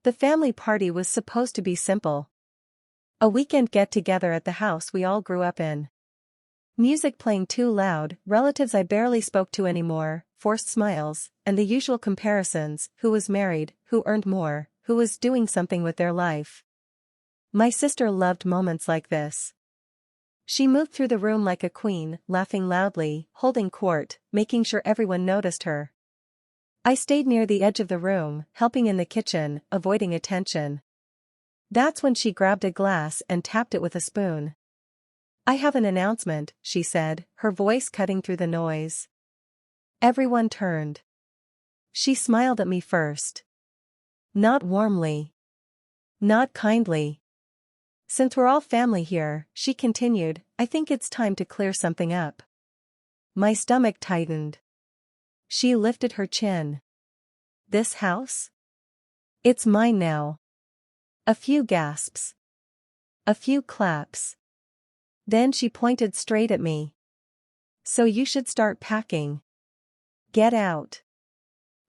The family party was supposed to be simple. A weekend get-together at the house we all grew up in. Music playing too loud, relatives I barely spoke to anymore, forced smiles, and the usual comparisons: who was married, who earned more, who was doing something with their life. My sister loved moments like this. She moved through the room like a queen, laughing loudly, holding court, making sure everyone noticed her. I stayed near the edge of the room, helping in the kitchen, avoiding attention. That's when she grabbed a glass and tapped it with a spoon. "I have an announcement," she said, her voice cutting through the noise. Everyone turned. She smiled at me first. Not warmly. Not kindly. "Since we're all family here," she continued, "I think it's time to clear something up." My stomach tightened. She lifted her chin. "This house? It's mine now." A few gasps. A few claps. Then she pointed straight at me. "So you should start packing. Get out."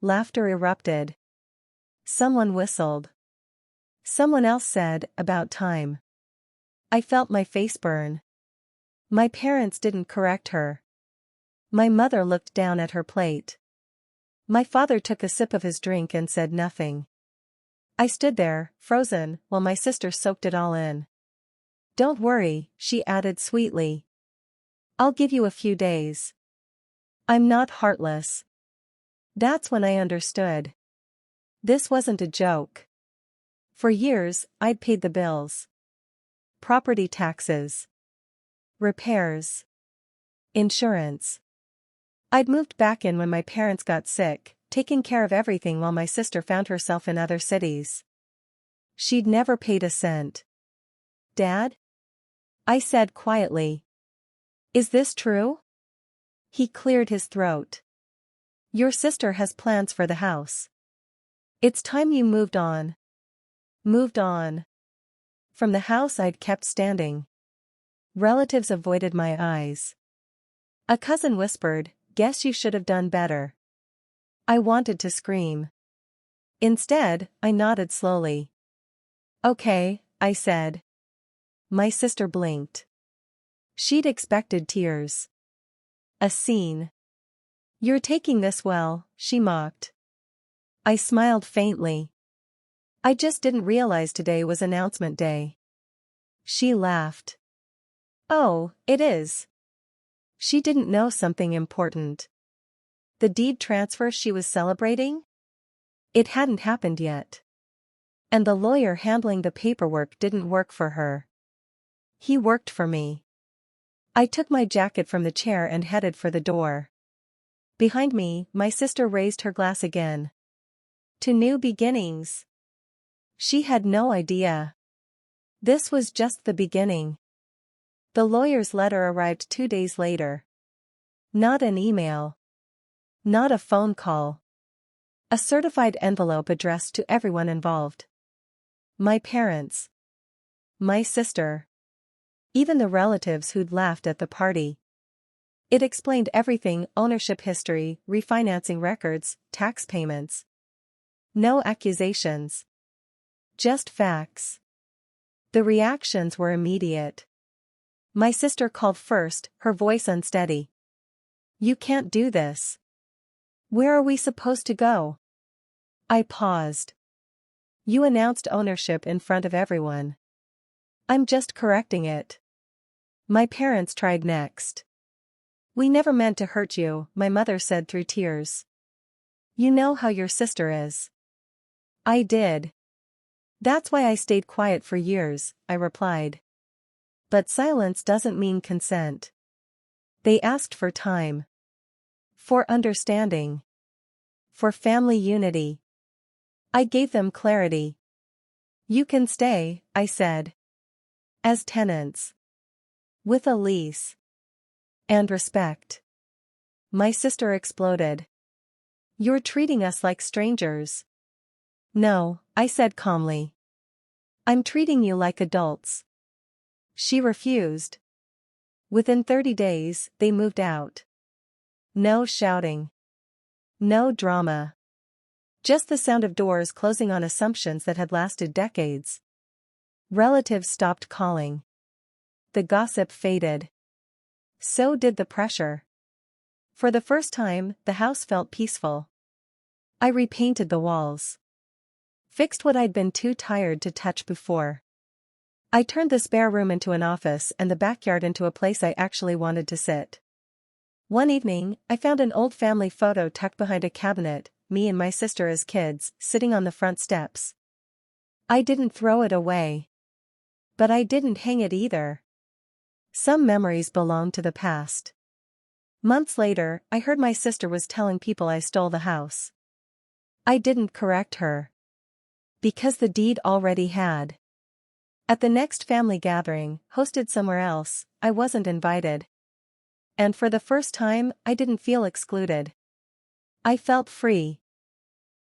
Laughter erupted. Someone whistled. Someone else said, "About time." I felt my face burn. My parents didn't correct her. My mother looked down at her plate. My father took a sip of his drink and said nothing. I stood there, frozen, while my sister soaked it all in. "Don't worry," she added sweetly. "I'll give you a few days. I'm not heartless." That's when I understood. This wasn't a joke. For years, I'd paid the bills. Property taxes. Repairs. Insurance. I'd moved back in when my parents got sick, taking care of everything while my sister found herself in other cities. She'd never paid a cent. "Dad?" I said quietly. "Is this true?" He cleared his throat. "Your sister has plans for the house. It's time you moved on." Moved on. From the house I'd kept standing. Relatives avoided my eyes. A cousin whispered, "Guess you should have done better." I wanted to scream. Instead, I nodded slowly. "Okay," I said. My sister blinked. She'd expected tears. A scene. "You're taking this well," she mocked. I smiled faintly. "I just didn't realize today was announcement day." She laughed. "Oh, it is." She didn't know something important. The deed transfer she was celebrating? It hadn't happened yet. And the lawyer handling the paperwork didn't work for her. He worked for me. I took my jacket from the chair and headed for the door. Behind me, my sister raised her glass again. "To new beginnings." She had no idea. This was just the beginning. The lawyer's letter arrived 2 days later. Not an email. Not a phone call. A certified envelope addressed to everyone involved. My parents. My sister. Even the relatives who'd laughed at the party. It explained everything: ownership history, refinancing records, tax payments. No accusations. Just facts. The reactions were immediate. My sister called first, her voice unsteady. "You can't do this. Where are we supposed to go?" I paused. "You announced ownership in front of everyone." "I'm just correcting it." My parents tried next. "We never meant to hurt you," my mother said through tears. "You know how your sister is." I did. "That's why I stayed quiet for years," I replied. But silence doesn't mean consent. They asked for time. For understanding. For family unity. I gave them clarity. "You can stay," I said. "As tenants. With a lease. And respect." My sister exploded. "You're treating us like strangers." "No," I said calmly. "I'm treating you like adults." She refused. Within 30 days, they moved out. No shouting. No drama. Just the sound of doors closing on assumptions that had lasted decades. Relatives stopped calling. The gossip faded. So did the pressure. For the first time, the house felt peaceful. I repainted the walls. Fixed what I'd been too tired to touch before. I turned the spare room into an office and the backyard into a place I actually wanted to sit. One evening, I found an old family photo tucked behind a cabinet, me and my sister as kids, sitting on the front steps. I didn't throw it away. But I didn't hang it either. Some memories belong to the past. Months later, I heard my sister was telling people I stole the house. I didn't correct her. Because the deed already had. At the next family gathering, hosted somewhere else, I wasn't invited. And for the first time, I didn't feel excluded. I felt free.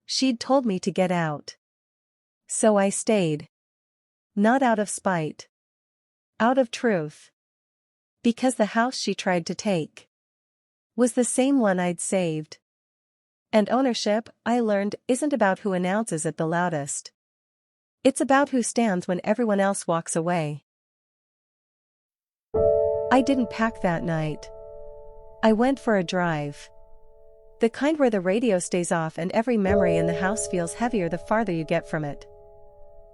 She'd told me to get out. So I stayed. Not out of spite. Out of truth. Because the house she tried to take was the same one I'd saved. And ownership, I learned, isn't about who announces it the loudest. It's about who stands when everyone else walks away. I didn't pack that night. I went for a drive. The kind where the radio stays off and every memory in the house feels heavier the farther you get from it.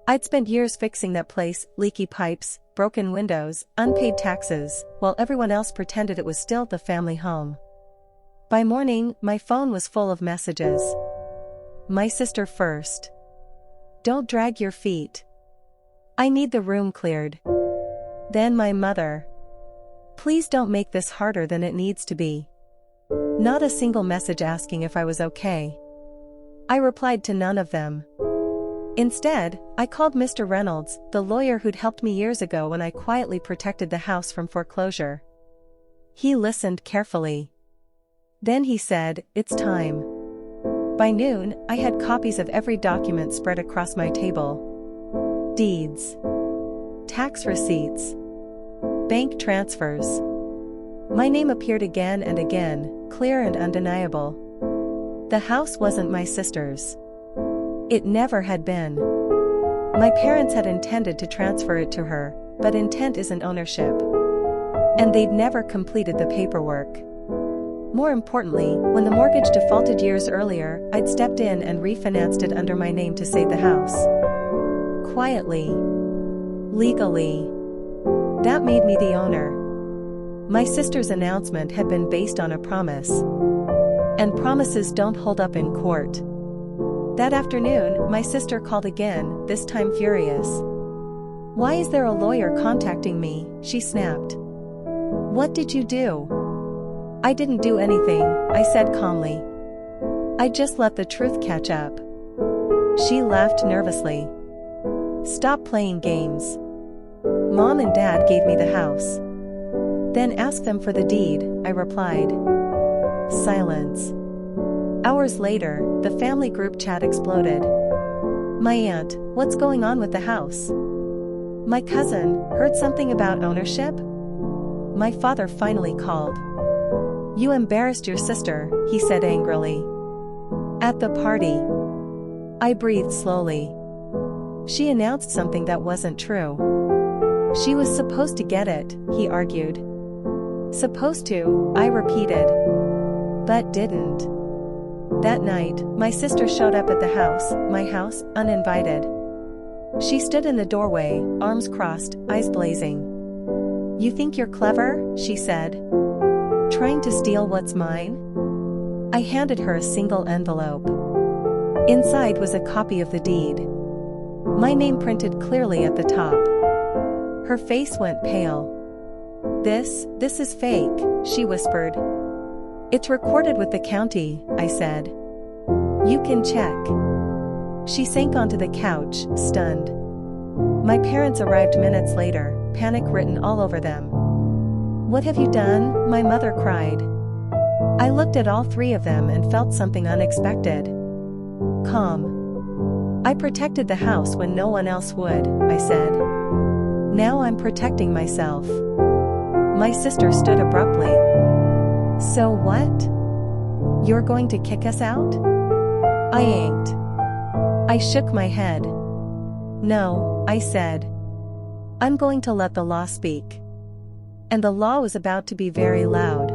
I'd spent years fixing that place, leaky pipes, broken windows, unpaid taxes, while everyone else pretended it was still the family home. By morning, my phone was full of messages. My sister first. Don't drag your feet. I need the room cleared. Then my mother. Please don't make this harder than it needs to be. Not a single message asking if I was okay. I replied to none of them. Instead, I called Mr. Reynolds, the lawyer who'd helped me years ago when I quietly protected the house from foreclosure. He listened carefully. Then he said, "It's time." By noon, I had copies of every document spread across my table. Deeds. Tax receipts. Bank transfers. My name appeared again and again, clear and undeniable. The house wasn't my sister's. It never had been. My parents had intended to transfer it to her, but intent isn't ownership. And they'd never completed the paperwork. More importantly, when the mortgage defaulted years earlier, I'd stepped in and refinanced it under my name to save the house. Quietly. Legally. That made me the owner. My sister's announcement had been based on a promise. And promises don't hold up in court. That afternoon, my sister called again, this time furious. "Why is there a lawyer contacting me?" she snapped. "What did you do?" "I didn't do anything," I said calmly. "I just let the truth catch up." She laughed nervously. "Stop playing games. Mom and Dad gave me the house." "Then ask them for the deed," I replied. Silence. Hours later, the family group chat exploded. "My aunt, what's going on with the house?" "My cousin, heard something about ownership?" My father finally called. "You embarrassed your sister," he said angrily. "At the party." I breathed slowly. She announced something that wasn't true. She was supposed to get it, he argued. Supposed to, I repeated. But didn't. That night, my sister showed up at the house, my house, uninvited. She stood in the doorway, arms crossed, eyes blazing. "You think you're clever?" she said. "Trying to steal what's mine?" I handed her a single envelope. Inside was a copy of the deed. My name printed clearly at the top. Her face went pale. This is fake," she whispered. "It's recorded with the county," I said. "You can check." She sank onto the couch, stunned. My parents arrived minutes later, panic written all over them. "What have you done?" my mother cried. I looked at all three of them and felt something unexpected. Calm. "I protected the house when no one else would," I said. "Now I'm protecting myself." My sister stood abruptly. "So what? You're going to kick us out?" I ain't. I shook my head. No, I said. I'm going to let the law speak. And the law was about to be very loud.